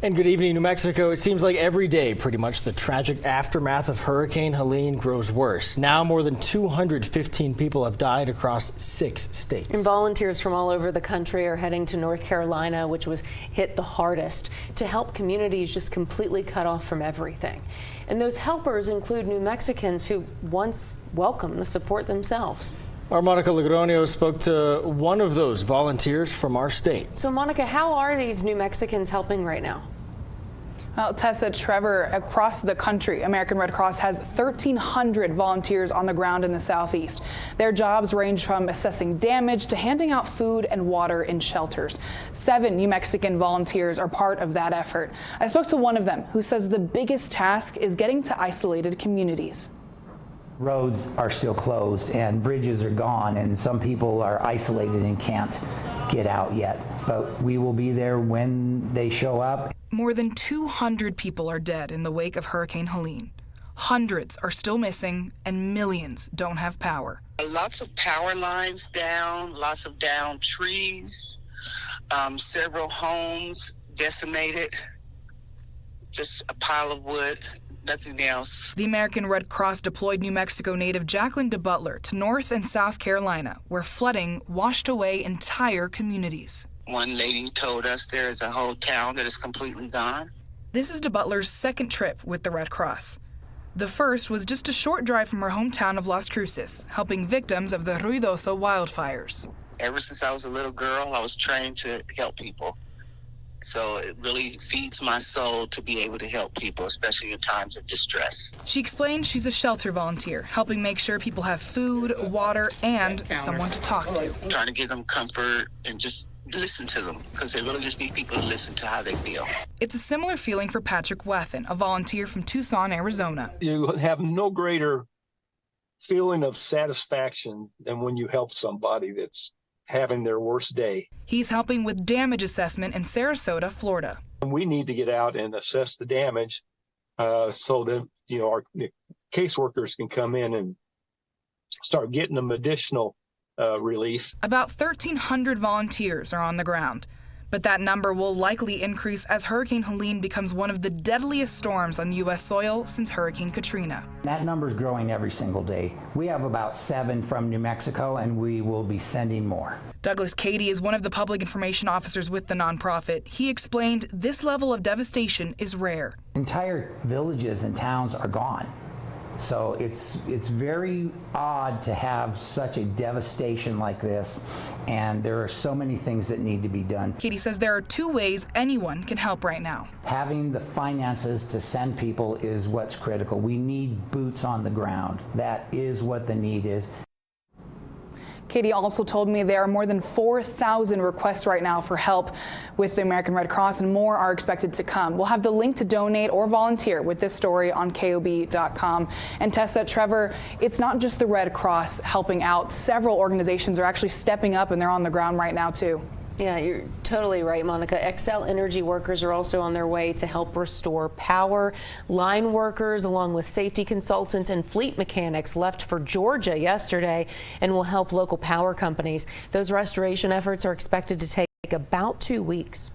And good evening, New Mexico. It seems like every day, pretty much, the tragic aftermath of Hurricane Helene grows worse. Now more than 215 people have died across 6 states. And volunteers from all over the country are heading to North Carolina, which was hit the hardest, to help communities just completely cut off from everything. And those helpers include New Mexicans who once welcomed the support themselves. Our Monica Logroño spoke to one of those volunteers from our state. So, Monica, how are these New Mexicans helping right now? Well, Tessa, Trevor, across the country, American Red Cross has 1,300 volunteers on the ground in the southeast. Their jobs range from assessing damage to handing out food and water in shelters. 7 New Mexican volunteers are part of that effort. I spoke to one of them who says the biggest task is getting to isolated communities. Roads are still closed and bridges are gone, and some people are isolated and can't get out yet. But we will be there when they show up. More than 200 people are dead in the wake of Hurricane Helene. Hundreds are still missing, and millions don't have power. Lots of power lines down, lots of downed trees, several homes decimated, just a pile of wood. Nothing else. The American Red Cross deployed New Mexico native Jacqueline DeButler to North and South Carolina, where flooding washed away entire communities. One lady told us there is a whole town that is completely gone. This is DeButler's second trip with the Red Cross. The first was just a short drive from her hometown of Las Cruces, helping victims of the Ruidoso wildfires. Ever since I was a little girl, I was trained to help people. So it really feeds my soul to be able to help people, especially in times of distress. She explained she's a shelter volunteer, helping make sure people have food, water, and someone to talk to. Trying to give them comfort and just listen to them, because they really just need people to listen to how they feel. It's a similar feeling for Patrick Wathen, a volunteer from Tucson, Arizona. You have no greater feeling of satisfaction than when you help somebody that's having their worst day. He's helping with damage assessment in Sarasota, Florida. We need to get out and assess the damage so that our caseworkers can come in and start getting them additional relief. About 1,300 volunteers are on the ground, but that number will likely increase as Hurricane Helene becomes one of the deadliest storms on U.S. soil since Hurricane Katrina. That number's growing every single day. We have about 7 from New Mexico, and we will be sending more. Douglas Cady is one of the public information officers with the nonprofit. He explained this level of devastation is rare. Entire villages and towns are gone. So it's very odd to have such a devastation like this, and there are so many things that need to be done. Katie says there are 2 ways anyone can help right now. Having the finances to send people is what's critical. We need boots on the ground. That is what the need is. Katie also told me there are more than 4,000 requests right now for help with the American Red Cross, and more are expected to come. We'll have the link to donate or volunteer with this story on KOB.com. And Tessa, Trevor, it's not just the Red Cross helping out. Several organizations are actually stepping up, and they're on the ground right now, too. Yeah, you're totally right, Monica. Xcel Energy workers are also on their way to help restore power. Line workers, along with safety consultants and fleet mechanics, left for Georgia yesterday and will help local power companies. Those restoration efforts are expected to take about 2 weeks.